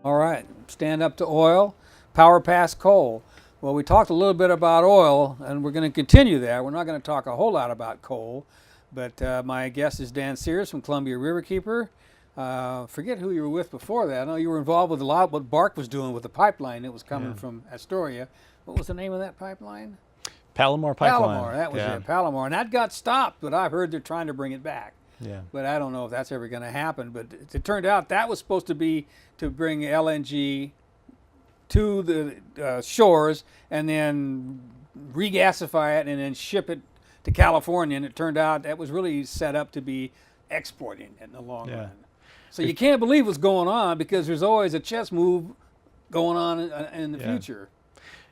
All right, stand up to oil, power past coal. Well, we talked a little bit about oil, and we're going to continue that. We're not going to talk a whole lot about coal, but my guest is Dan Sears from Columbia Riverkeeper. Forget who you were with before that. I know you were involved with a lot what Bark was doing with the pipeline that was coming from Astoria. What was the name of that pipeline? Palomar Pipeline. Palomar, that was it, Palomar. And that got stopped, but I've heard they're trying to bring it back. Yeah. But I don't know if that's ever going to happen. But it turned out that was supposed to be to bring LNG to the shores and then regasify it and then ship it to California. And it turned out that was really set up to be exporting in the long run. So you can't believe what's going on because there's always a chess move going on in the future.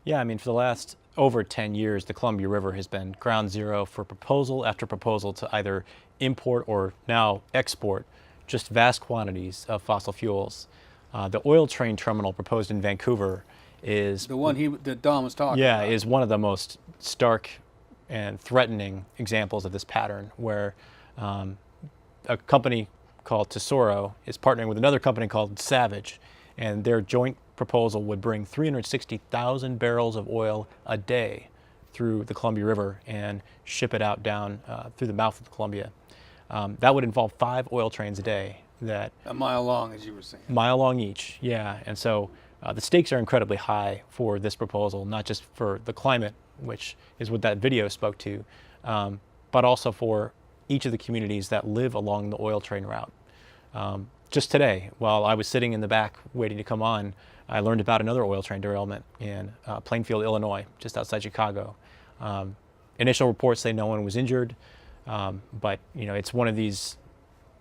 Yeah, I mean, for the last over 10 years, the Columbia River has been ground zero for proposal after proposal to either import or now export just vast quantities of fossil fuels. The oil train terminal proposed in Vancouver is the one that Don was talking about. Yeah, is one of the most stark and threatening examples of this pattern, where a company called Tesoro is partnering with another company called Savage, and their joint proposal would bring 360,000 barrels of oil a day through the Columbia River and ship it out down through the mouth of the Columbia. That would involve 5 oil trains a day. A mile long, as you were saying. Mile long each, yeah. And so the stakes are incredibly high for this proposal, not just for the climate, which is what that video spoke to, but also for each of the communities that live along the oil train route. Just today, while I was sitting in the back waiting to come on, I learned about another oil train derailment in Plainfield, Illinois, just outside Chicago. Initial reports say no one was injured, but it's one of these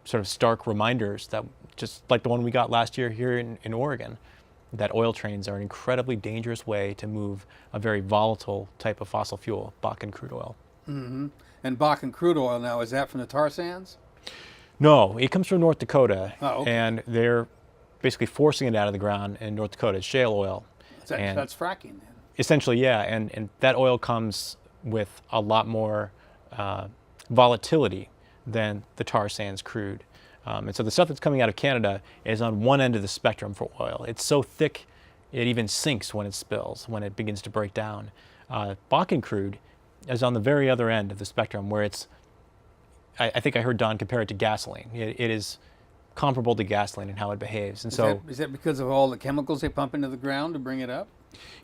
sort of stark reminders that, just like the one we got last year here in Oregon, that oil trains are an incredibly dangerous way to move a very volatile type of fossil fuel, Bakken crude oil. Mm-hmm. And Bakken crude oil now, is that from the tar sands? No, it comes from North Dakota, okay. And they're basically forcing it out of the ground in North Dakota. It's shale oil. That's fracking then? Essentially, yeah, and that oil comes with a lot more volatility than the tar sands crude. And so the stuff that's coming out of Canada is on one end of the spectrum for oil. It's so thick it even sinks when it spills, when it begins to break down. Bakken crude is on the very other end of the spectrum, where it's, I think I heard Don compare it to gasoline. It is comparable to gasoline in how it behaves. And is that because of all the chemicals they pump into the ground to bring it up?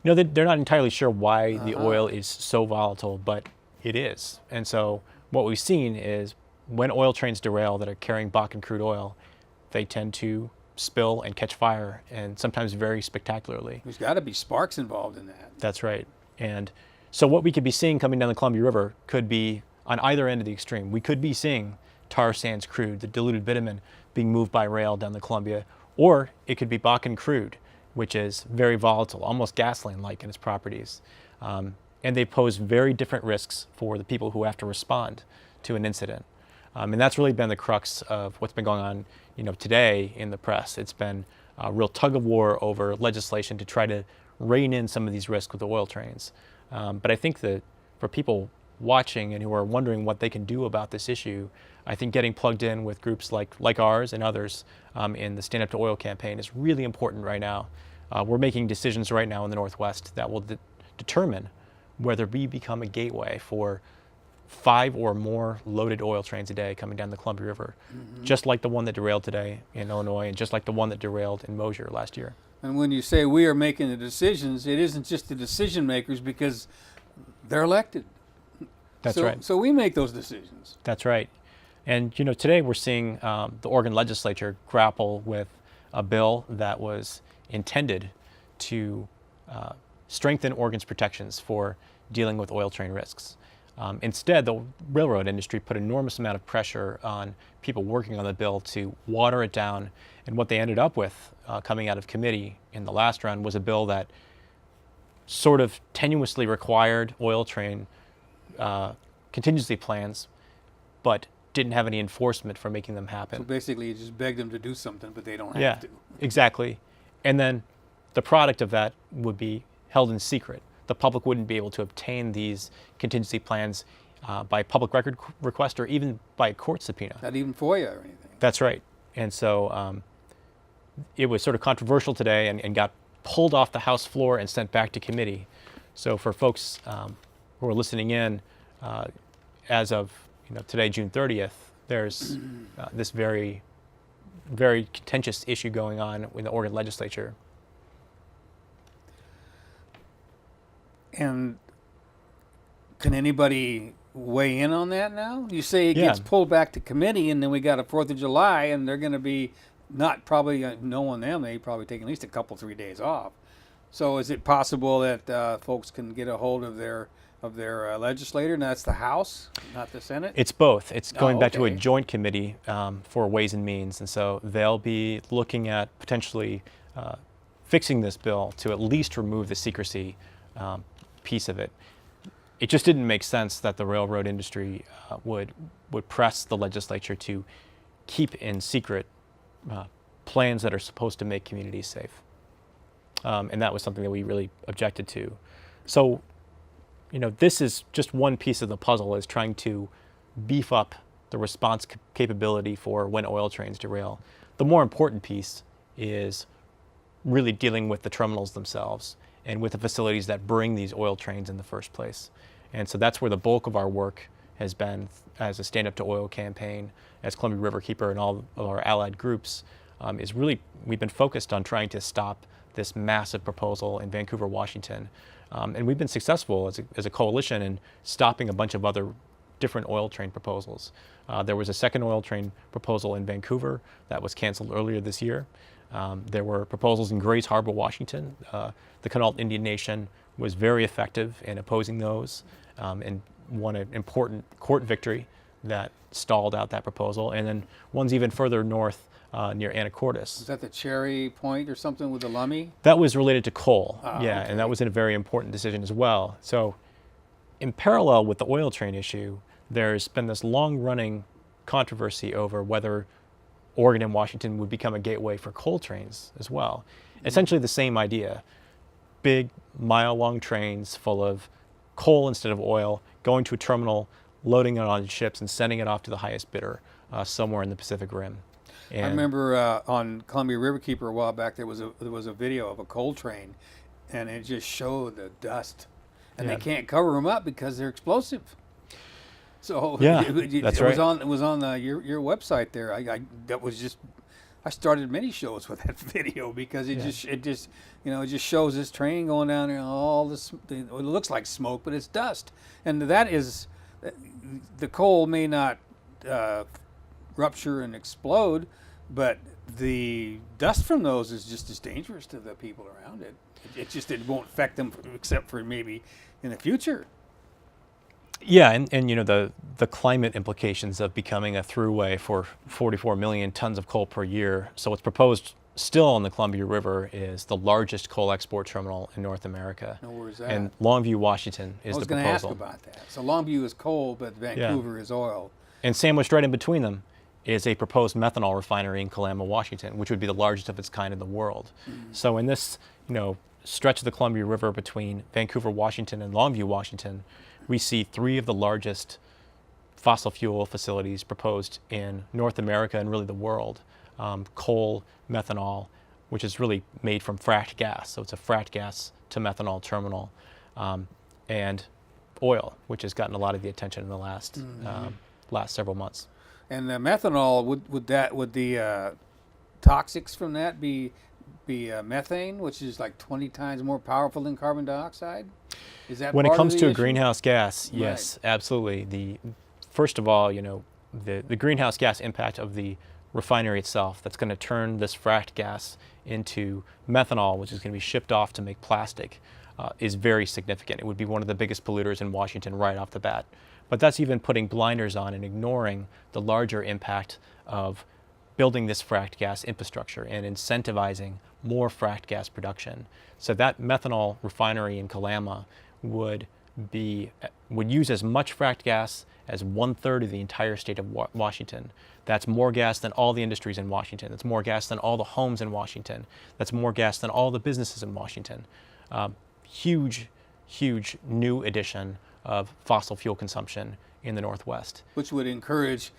They're not entirely sure why the oil is so volatile, but it is. And so what we've seen is when oil trains derail that are carrying Bakken crude oil, they tend to spill and catch fire, and sometimes very spectacularly. There's got to be sparks involved in that. That's right. And so what we could be seeing coming down the Columbia River could be on either end of the extreme. We could be seeing tar sands crude, the diluted bitumen, being moved by rail down the Columbia, or it could be Bakken crude, which is very volatile, almost gasoline-like in its properties. And they pose very different risks for the people who have to respond to an incident. And that's really been the crux of what's been going on, today in the press. It's been a real tug of war over legislation to try to rein in some of these risks with the oil trains. But I think that for people watching and who are wondering what they can do about this issue, I think getting plugged in with groups like ours and others in the Stand Up to Oil campaign is really important right now. We're making decisions right now in the Northwest that will determine whether we become a gateway for 5 or more loaded oil trains a day coming down the Columbia River, just like the one that derailed today in Illinois and just like the one that derailed in Mosier last year. And when you say we are making the decisions, it isn't just the decision makers, because they're elected. That's right. So we make those decisions. That's right. And today we're seeing the Oregon legislature grapple with a bill that was intended to strengthen Oregon's protections for dealing with oil train risks. Instead, the railroad industry put enormous amount of pressure on people working on the bill to water it down. And what they ended up with coming out of committee in the last run was a bill that sort of tenuously required oil train contingency plans, but didn't have any enforcement for making them happen. So basically, you just beg them to do something, but they don't have Yeah, to. exactly. And then the product of that would be held in secret. The public wouldn't be able to obtain these contingency plans by public record request or even by court subpoena. Not even FOIA or anything. That's right. And so it was sort of controversial today and got pulled off the House floor and sent back to committee. So for folks who are listening in, as of today, June 30th, there's this very, very contentious issue going on in the Oregon legislature. And can anybody weigh in on that now? You say it gets pulled back to committee, and then we got a 4th of July, and they're going to be not probably knowing them. They probably take at least a couple, 3 days off. So is it possible that folks can get a hold of their legislator, and that's the House, not the Senate? It's both. It's going back to a okay. joint committee for Ways and Means, and so they'll be looking at potentially fixing this bill to at least remove the secrecy piece of it. It just didn't make sense that the railroad industry would press the legislature to keep in secret plans that are supposed to make communities safe. And that was something that we really objected to. So, this is just one piece of the puzzle, is trying to beef up the response capability for when oil trains derail. The more important piece is really dealing with the terminals themselves and with the facilities that bring these oil trains in the first place. And so that's where the bulk of our work has been as a Stand Up to Oil campaign, as Columbia Riverkeeper and all of our allied groups, is really, we've been focused on trying to stop this massive proposal in Vancouver, Washington. And we've been successful as a coalition in stopping a bunch of other different oil train proposals. There was a second oil train proposal in Vancouver that was canceled earlier this year. There were proposals in Grays Harbor, Washington. The Quinault Indian Nation was very effective in opposing those and won an important court victory that stalled out that proposal. And then one's even further north near Anacortes. Is that the Cherry Point or something with the Lummi? That was related to coal, yeah, okay. and that was a very important decision as well. So in parallel with the oil train issue, there's been this long-running controversy over whether Oregon and Washington would become a gateway for coal trains as well. Essentially the same idea. Big mile-long trains full of coal instead of oil, going to a terminal, loading it on ships and sending it off to the highest bidder somewhere in the Pacific Rim. And I remember on Columbia Riverkeeper a while back there was a video of a coal train, and it just showed the dust, and they can't cover them up because they're explosive. So Yeah, it that's was right. on your website there. I started many shows with that video because it just shows this train going down there, and all this. It looks like smoke, but it's dust, and that is the coal may not rupture and explode, but the dust from those is just as dangerous to the people around it. It won't affect them except for maybe in the future. Yeah, and the climate implications of becoming a throughway for 44 million tons of coal per year. So what's proposed still on the Columbia River is the largest coal export terminal in North America. Now, where's that? And Longview, Washington is the proposal. I was going to ask about that. So Longview is coal, but Vancouver is oil. And sandwiched right in between them is a proposed methanol refinery in Kalama, Washington, which would be the largest of its kind in the world. So in this, stretch of the Columbia River between Vancouver, Washington and Longview, Washington, we see 3 of the largest fossil fuel facilities proposed in North America and really the world. Coal, methanol, which is really made from fracked gas. So it's a fracked gas to methanol terminal, and oil, which has gotten a lot of the attention in the last several months. And the methanol, would the toxics from that be methane, which is like 20 times more powerful than carbon dioxide? Is that when it part of comes the to a issue? greenhouse gas? Yes, absolutely. First of all, the greenhouse gas impact of the refinery itself, that's going to turn this fracked gas into methanol, which is going to be shipped off to make plastic, is very significant. It would be one of the biggest polluters in Washington right off the bat. But that's even putting blinders on and ignoring the larger impact of building this fracked gas infrastructure and incentivizing more fracked gas production. So that methanol refinery in Kalama would use as much fracked gas as 1/3 of the entire state of Washington. That's more gas than all the industries in Washington. That's more gas than all the homes in Washington. That's more gas than all the businesses in Washington. Huge new addition of fossil fuel consumption in the Northwest. Which would encourage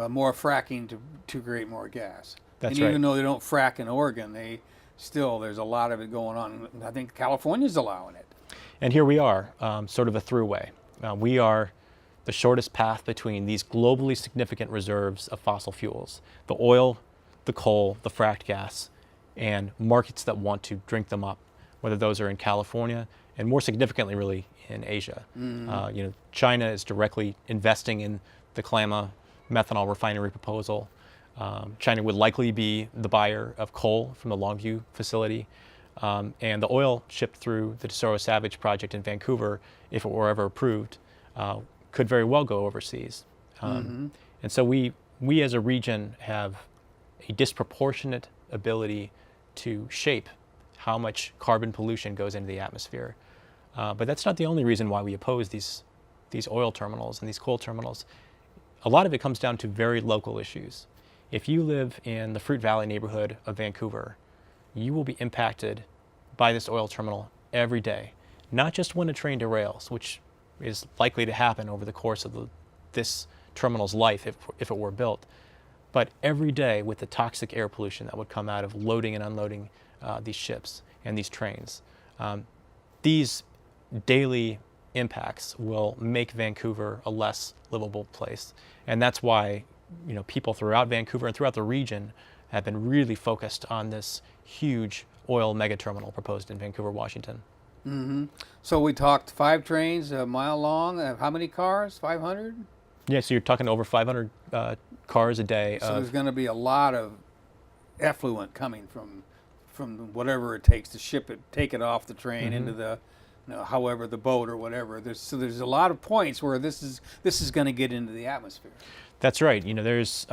more fracking to create more gas. That's and right. even though they don't frack in Oregon, there's a lot of it going on. I think California's allowing it. And here we are, sort of a throughway. We are the shortest path between these globally significant reserves of fossil fuels, the oil, the coal, the fracked gas, and markets that want to drink them up, whether those are in California and more significantly really in Asia. China is directly investing in the Klama methanol refinery proposal. China would likely be the buyer of coal from the Longview facility. And the oil shipped through the Tesoro Savage project in Vancouver, if it were ever approved, could very well go overseas. And so we as a region have a disproportionate ability to shape how much carbon pollution goes into the atmosphere. But that's not the only reason why we oppose these oil terminals and these coal terminals. A lot of it comes down to very local issues. If you live in the Fruit Valley neighborhood of Vancouver, you will be impacted by this oil terminal every day, not just when a train derails, which is likely to happen over the course of this terminal's life if it were built, but every day with the toxic air pollution that would come out of loading and unloading these ships and these trains. These daily impacts will make Vancouver a less livable place. And that's why people throughout Vancouver and throughout the region have been really focused on this huge oil megaterminal proposed in Vancouver, Washington. So we talked 5 trains, a mile long. How many cars? 500? Yeah, so you're talking over 500 cars a day. So there's going to be a lot of effluent coming from whatever it takes to ship it, take it off the train into the, however, the boat or whatever. There's a lot of points where this is going to get into the atmosphere. That's right. There's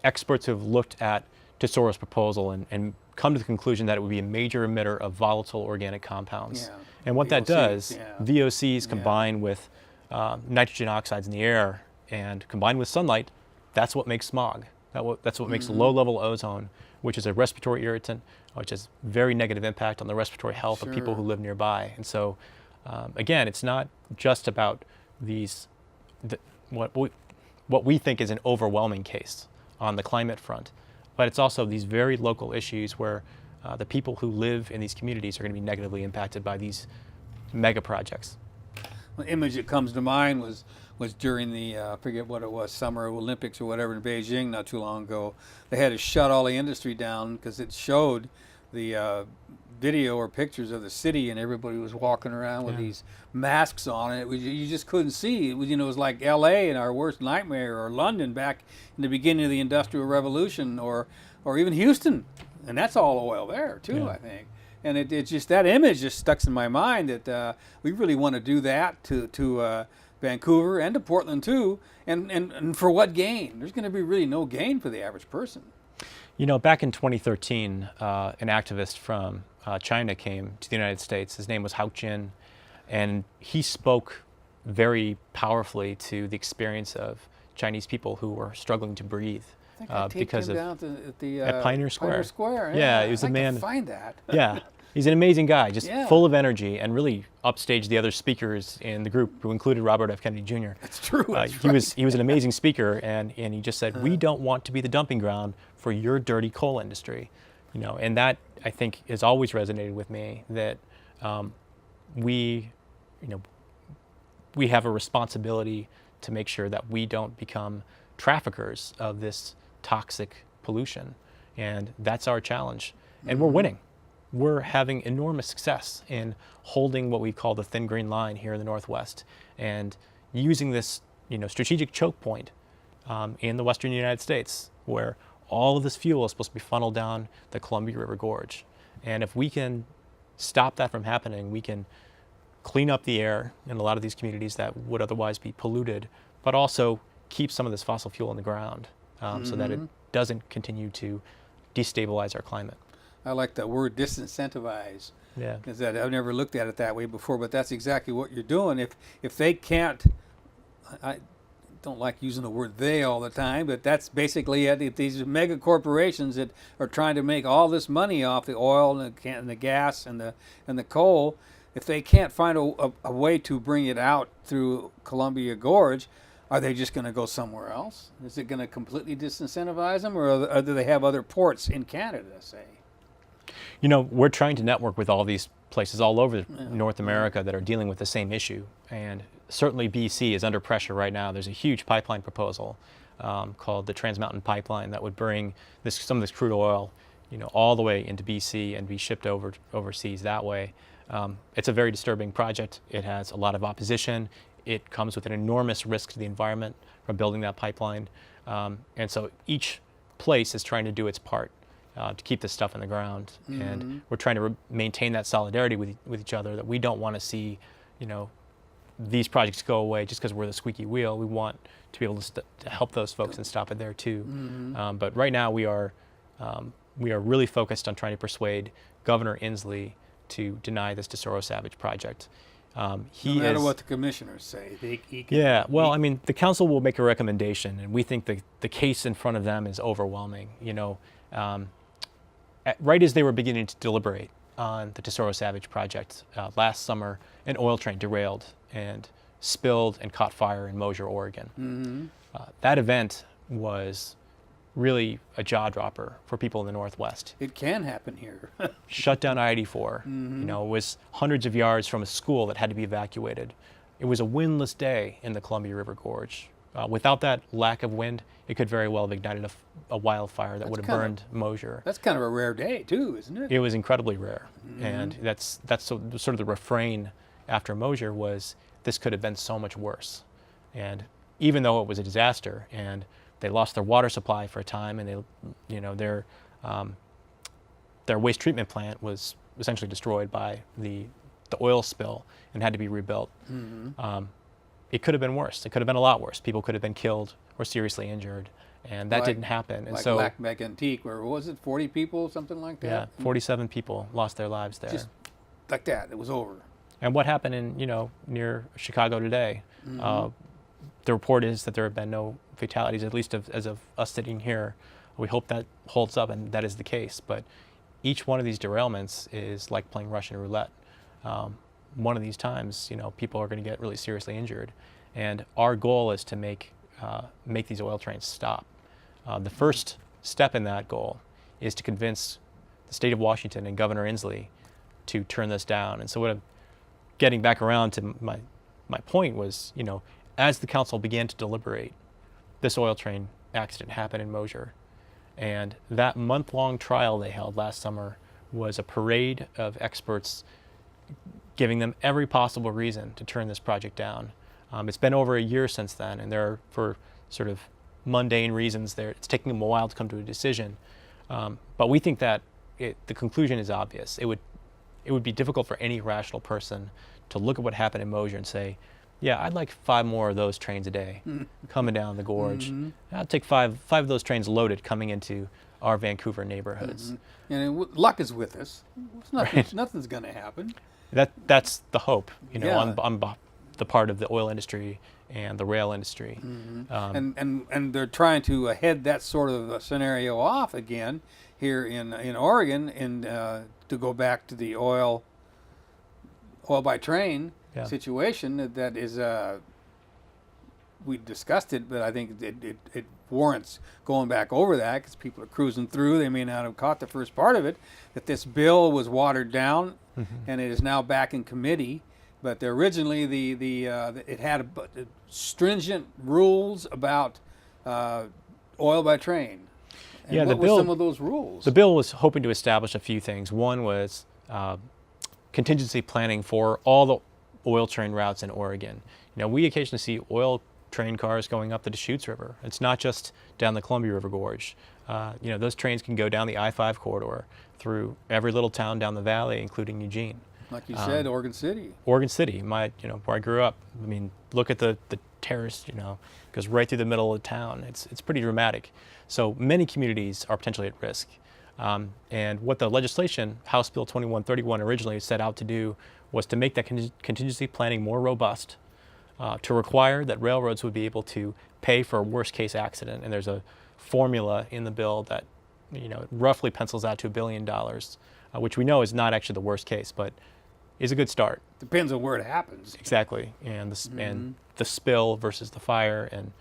experts who have looked at Tesoro's proposal and come to the conclusion that it would be a major emitter of volatile organic compounds. Yeah. And what that does, VOCs combine with nitrogen oxides in the air and combined with sunlight, that's what makes smog. That's what makes low-level ozone, which is a respiratory irritant, which has very negative impact on the respiratory health of people who live nearby. And so, again, it's not just about what we think is an overwhelming case on the climate front, but it's also these very local issues where the people who live in these communities are going to be negatively impacted by these mega projects. The image that comes to mind was during the, I forget what it was, Summer Olympics or whatever in Beijing not too long ago. They had to shut all the industry down because it showed the video or pictures of the city, and everybody was walking around with these masks on, and you just couldn't see. It was like L.A. in our worst nightmare, or London back in the beginning of the Industrial Revolution, or even Houston, and that's all oil there too, I think. And it's just, that image just stuck in my mind that we really want to do that to Vancouver and to Portland too, and for what gain? There's going to be really no gain for the average person. Back in 2013, an activist from China came to the United States. His name was Hao Jin, and he spoke very powerfully to the experience of Chinese people who were struggling to breathe. I think I taped him down at Pioneer Square. Pioneer Square. Yeah, he was a man. I'd like to find that. Yeah, he's an amazing guy, just full of energy, and really upstaged the other speakers in the group, who included Robert F. Kennedy Jr. That's true. He was an amazing speaker, and he just said, we don't want to be the dumping ground for your dirty coal industry, and that, I think, has always resonated with me, that we have a responsibility to make sure that we don't become traffickers of this toxic pollution, and that's our challenge. And we're winning. We're having enormous success in holding what we call the thin green line here in the Northwest, and using this strategic choke point in the western United States, where all of this fuel is supposed to be funneled down the Columbia River Gorge. And if we can stop that from happening, we can clean up the air in a lot of these communities that would otherwise be polluted, but also keep some of this fossil fuel in the ground so that it doesn't continue to destabilize our climate. I like the word disincentivize. Yeah. Because I've never looked at it that way before, but that's exactly what you're doing. If they can't, I don't like using the word they all the time, but that's basically it. If these mega corporations that are trying to make all this money off the oil and the gas and the coal, if they can't find a way to bring it out through Columbia Gorge, Are they just going to go somewhere else? Is it going to completely disincentivize them, or do they have other ports in Canada, say? You know, we're trying to network with all these places all over North America that are dealing with the same issue. And certainly BC is under pressure right now. There's a huge pipeline proposal called the Trans Mountain Pipeline that would bring some of this crude oil, you know, all the way into BC and be shipped overseas that way. It's a very disturbing project. It has a lot of opposition. It comes with an enormous risk to the environment from building that pipeline. And so each place is trying to do its part to keep this stuff in the ground. And we're trying to maintain that solidarity with each other, that we don't want to see, you know, these projects go away just because we're the squeaky wheel. We want to be able to help those folks and stop it there too. But right now we are really focused on trying to persuade Governor Inslee to deny this Tesoro Savage project. No matter what the commissioners say. Well, I mean, the council will make a recommendation, and we think the case in front of them is overwhelming. You know, right as they were beginning to deliberate on the Tesoro Savage project last summer, an oil train derailed and spilled and caught fire in Mosier, Oregon. That event was really a jaw dropper for people in the Northwest. It can happen here. Shut down I-84. You know, it was hundreds of yards from a school that had to be evacuated. It was a windless day in the Columbia River Gorge. Without that lack of wind, it could very well have ignited a wildfire that would have burned Mosier. That's kind of a rare day too, isn't it? It was incredibly rare. And that's sort of the refrain after Mosier was, this could have been so much worse. And even though it was a disaster, and they lost their water supply for a time, and they, you know, their waste treatment plant was essentially destroyed by the oil spill and had to be rebuilt. It could have been worse. It could have been a lot worse. People could have been killed or seriously injured, and that didn't happen. And like so, Lac Meg Antique, where was it, 40 people, something like that? yeah, 47 people lost their lives there. Just like that, it was over. And what happened in, you know, near Chicago today? The report is that there have been no fatalities, at least as of us sitting here. We hope that holds up, and that is the case. But each one of these derailments is like playing Russian roulette. One of these times, you know, people are going to get really seriously injured, and our goal is to make these oil trains stop. The first step in that goal is to convince the state of Washington and Governor Inslee to turn this down. And so what I'm getting back around to my point was, you know, as the council began to deliberate, this oil train accident happened in Mosier. And that month-long trial they held last summer was a parade of experts giving them every possible reason to turn this project down. It's been over a year since then, and there are, for sort of mundane reasons, it's taking them a while to come to a decision. But we think that the conclusion is obvious. It would be difficult for any rational person to look at what happened in Mosier and say, yeah, I'd like 5 more of those trains a day coming down the gorge. I'll take five of those trains loaded coming into our Vancouver neighborhoods. And luck is with us. Nothing's going to happen. That's the hope, you know, on the part of the oil industry and the rail industry. And they're trying to head that sort of a scenario off again here in Oregon, and to go back to the oil by train situation. That is, we discussed it, but I think it warrants going back over that, because people are cruising through. They may not have caught the first part of it, that this bill was watered down, and it is now back in committee. But originally, it had stringent rules about oil by train. And what were some of those rules? The bill was hoping to establish a few things. One was contingency planning for all the oil train routes in Oregon. You know, we occasionally see oil train cars going up the Deschutes River. It's not just down the Columbia River Gorge. You know, those trains can go down the I-5 corridor through every little town down the valley, including Eugene. Like you said, Oregon City. Oregon City, where I grew up. I mean, look at the terrace, you know, goes right through the middle of town. It's pretty dramatic. So many communities are potentially at risk. And what the legislation, House Bill 2131, originally set out to do was to make that contingency planning more robust, to require that railroads would be able to pay for a worst case accident. And there's a formula in the bill that, you know, roughly pencils out to $1 billion, which we know is not actually the worst case, but is a good start. Depends on where it happens. Exactly, and and the spill versus the fire, and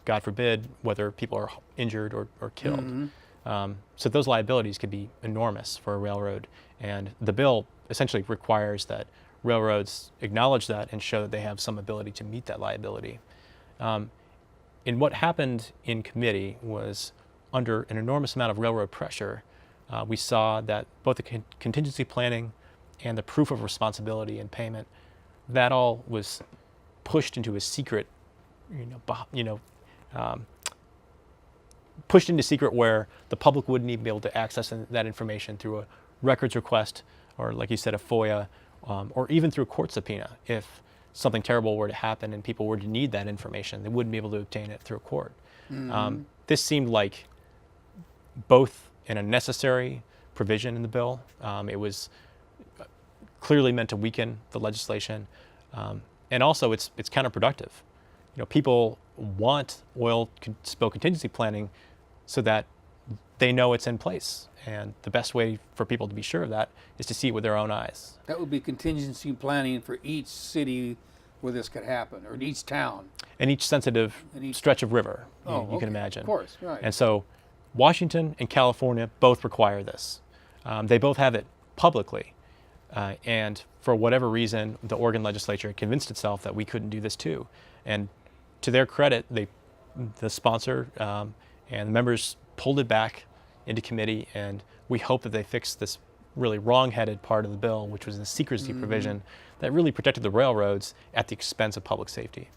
God forbid whether people are injured or killed. So those liabilities could be enormous for a railroad, and the bill essentially requires that railroads acknowledge that and show that they have some ability to meet that liability. And what happened in committee was, under an enormous amount of railroad pressure, we saw that both the contingency planning and the proof of responsibility and payment, that all was pushed into a secret, pushed into secret where the public wouldn't even be able to access that information through a records request, or like you said, a FOIA, or even through a court subpoena. If something terrible were to happen and people were to need that information, they wouldn't be able to obtain it through a court. This seemed like both an unnecessary provision in the bill. It was clearly meant to weaken the legislation, and also it's counterproductive. People want oil spill contingency planning so that they know it's in place, and the best way for people to be sure of that is to see it with their own eyes. That would be contingency planning for each city where this could happen, or in each town. And each sensitive stretch of river, you can imagine. Of course, right. And so Washington and California both require this. They both have it publicly. And for whatever reason, the Oregon legislature convinced itself that we couldn't do this too. And to their credit, the sponsor and the members pulled it back into committee, and we hope that they fix this really wrong-headed part of the bill, which was the secrecy provision that really protected the railroads at the expense of public safety.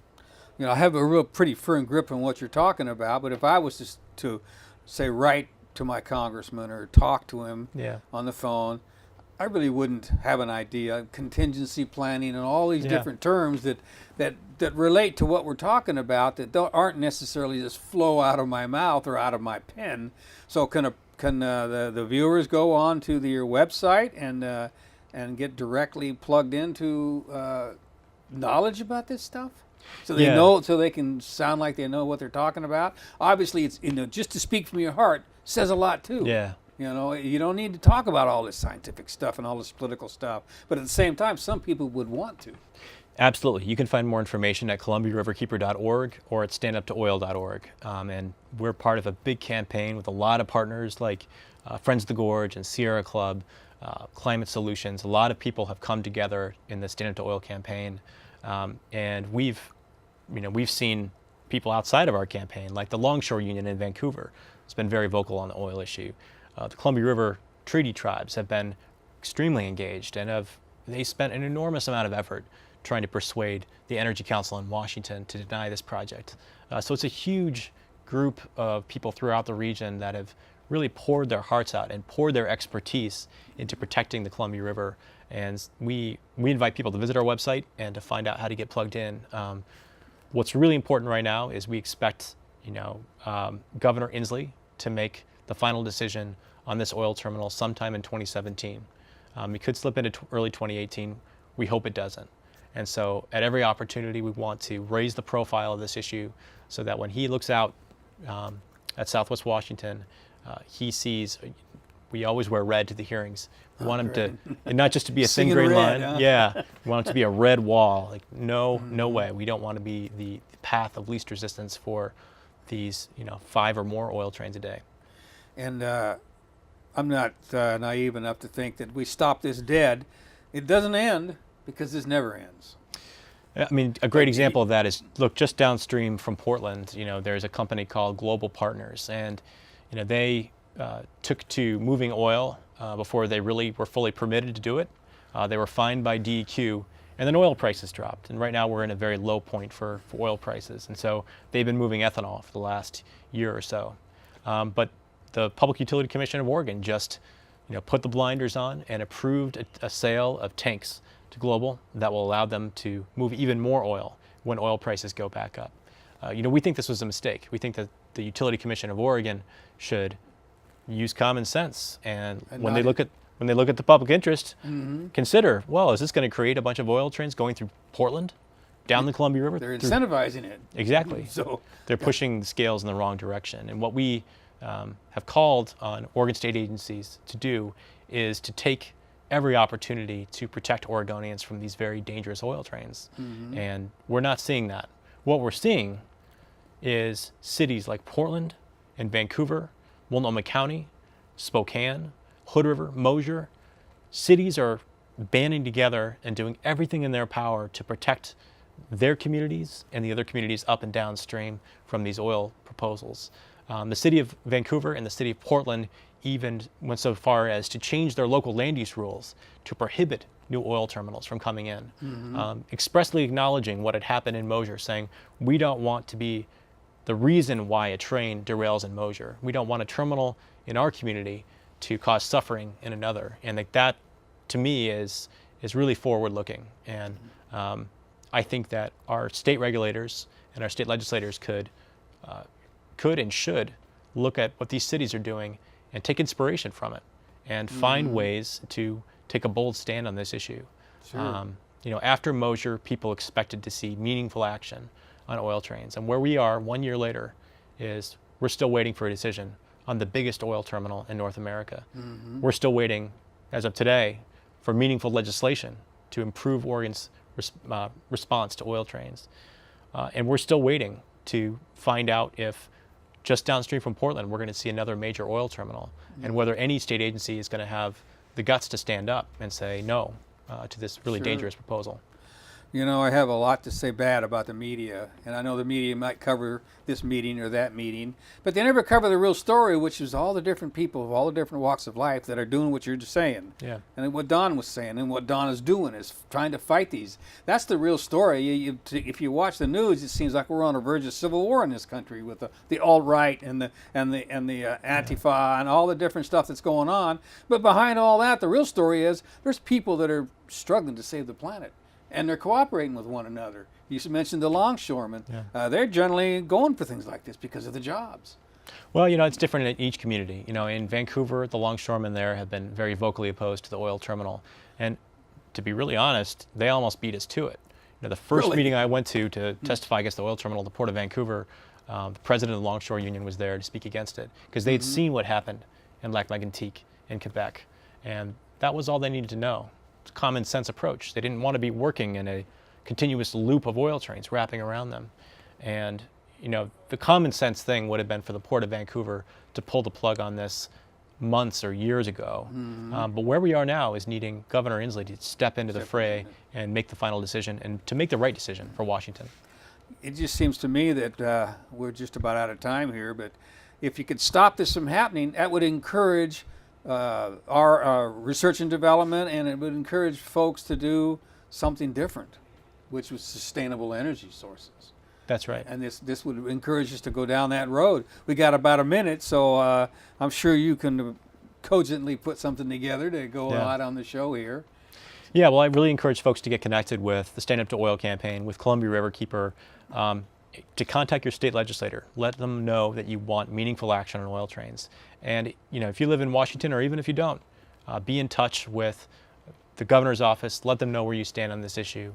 I have a real pretty firm grip on what you're talking about, but if I was to say write to my congressman or talk to him on the phone, I really wouldn't have an idea. Contingency planning and all these different terms that relate to what we're talking about that aren't necessarily just flow out of my mouth or out of my pen. So can the viewers go on to your website and get directly plugged into knowledge about this stuff? So they know, so they can sound like they know what they're talking about. Obviously, it's just to speak from your heart says a lot too. Yeah. You don't need to talk about all this scientific stuff and all this political stuff, but at the same time, some people would want to. Absolutely. You can find more information at ColumbiaRiverkeeper.org or at standuptooil.org. And we're part of a big campaign with a lot of partners like Friends of the Gorge and Sierra Club, Climate Solutions. A lot of people have come together in the Stand Up to Oil campaign. And we've seen people outside of our campaign, like the Longshore Union in Vancouver. It's been very vocal on the oil issue. The Columbia River Treaty Tribes have been extremely engaged, and they spent an enormous amount of effort trying to persuade the Energy Council in Washington to deny this project. So it's a huge group of people throughout the region that have really poured their hearts out and poured their expertise into protecting the Columbia River. And we invite people to visit our website and to find out how to get plugged in. What's really important right now is we expect Governor Inslee to make the final decision on this oil terminal sometime in 2017. It could slip into early 2018. We hope it doesn't. And so at every opportunity, we want to raise the profile of this issue so that when he looks out at Southwest Washington, he sees, we always wear red to the hearings. We want him to, and not just to be a thin green line. Huh? Yeah, we want it to be a red wall. Like, no way. We don't want to be the path of least resistance for these, 5 or more oil trains a day. And I'm not naive enough to think that we stop this dead. It doesn't end because this never ends. I mean, a great example of that is, look, just downstream from Portland, there's a company called Global Partners, and they took to moving oil before they really were fully permitted to do it. They were fined by DEQ, and then oil prices dropped. And right now we're in a very low point for oil prices, and so they've been moving ethanol for the last year or so. But the Public Utility Commission of Oregon just put the blinders on and approved a sale of tanks to Global that will allow them to move even more oil when oil prices go back up. We think this was a mistake. We think that the Utility Commission of Oregon should use common sense, and when they look at the public interest, consider, well, is this going to create a bunch of oil trains going through Portland, down the Columbia River? They're incentivizing it. Exactly. So they're pushing the scales in the wrong direction. And what we have called on Oregon state agencies to do is to take every opportunity to protect Oregonians from these very dangerous oil trains. And we're not seeing that. What we're seeing is cities like Portland and Vancouver, Multnomah County, Spokane, Hood River, Mosier. Cities are banding together and doing everything in their power to protect their communities and the other communities up and downstream from these oil proposals. The city of Vancouver and the city of Portland even went so far as to change their local land use rules to prohibit new oil terminals from coming in, expressly acknowledging what had happened in Mosier, saying, we don't want to be the reason why a train derails in Mosier. We don't want a terminal in our community to cause suffering in another. And like that, to me, is really forward-looking. And I think that our state regulators and our state legislators could and should look at what these cities are doing and take inspiration from it and find ways to take a bold stand on this issue. Sure. You know, after Mosier, people expected to see meaningful action on oil trains. And where we are 1 year later is we're still waiting for a decision on the biggest oil terminal in North America. We're still waiting, as of today, for meaningful legislation to improve Oregon's response to oil trains. And we're still waiting to find out if just downstream from Portland, we're going to see another major oil terminal, and whether any state agency is going to have the guts to stand up and say no to this really dangerous proposal. You know, I have a lot to say bad about the media, and I know the media might cover this meeting or that meeting, but they never cover the real story, which is all the different people of all the different walks of life that are doing what you're just saying. Yeah. And what Don was saying, and what Don is doing is trying to fight these. That's the real story. If you watch the news, it seems like we're on the verge of civil war in this country with the alt-right and the Antifa and all the different stuff that's going on. But behind all that, the real story is there's people that are struggling to save the planet. And they're cooperating with one another. You mentioned the longshoremen. They're generally going for things like this because of the jobs. Well, you know, it's different in each community. You know, in Vancouver, the longshoremen there have been very vocally opposed to the oil terminal. And to be really honest, they almost beat us to it. You know, the first meeting I went to testify against the oil terminal at the Port of Vancouver, the president of the Longshore Union was there to speak against it because they'd seen what happened in Lac-Mégantic in Quebec. And that was all they needed to know. Common sense approach. They didn't want to be working in a continuous loop of oil trains wrapping around them. And, you know, the common sense thing would have been for the Port of Vancouver to pull the plug on this months or years ago. But where we are now is needing Governor Inslee to step into the fray and make the final decision and to make the right decision for Washington. It just seems to me that we're just about out of time here, but if you could stop this from happening, that would encourage our research and development, and it would encourage folks to do something different, which was sustainable energy sources. That's right. And this would encourage us to go down that road. We got about a minute, so I'm sure you can cogently put something together to go out on the show here. Yeah, well, I really encourage folks to get connected with the Stand Up to Oil campaign, with Columbia Riverkeeper, to contact your state legislator. Let them know that you want meaningful action on oil trains. And, you know, if you live in Washington, or even if you don't, be in touch with the governor's office. Let them know where you stand on this issue.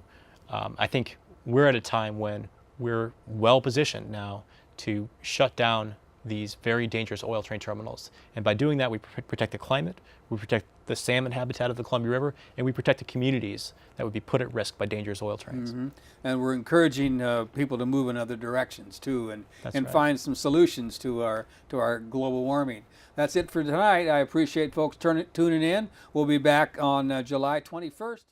I think we're at a time when we're well positioned now to shut down these very dangerous oil train terminals. And by doing that, we protect the climate, we protect the salmon habitat of the Columbia River, and we protect the communities that would be put at risk by dangerous oil trains. And we're encouraging people to move in other directions too, and find some solutions to our global warming. That's it for tonight. I appreciate folks tuning in. We'll be back on July 21st.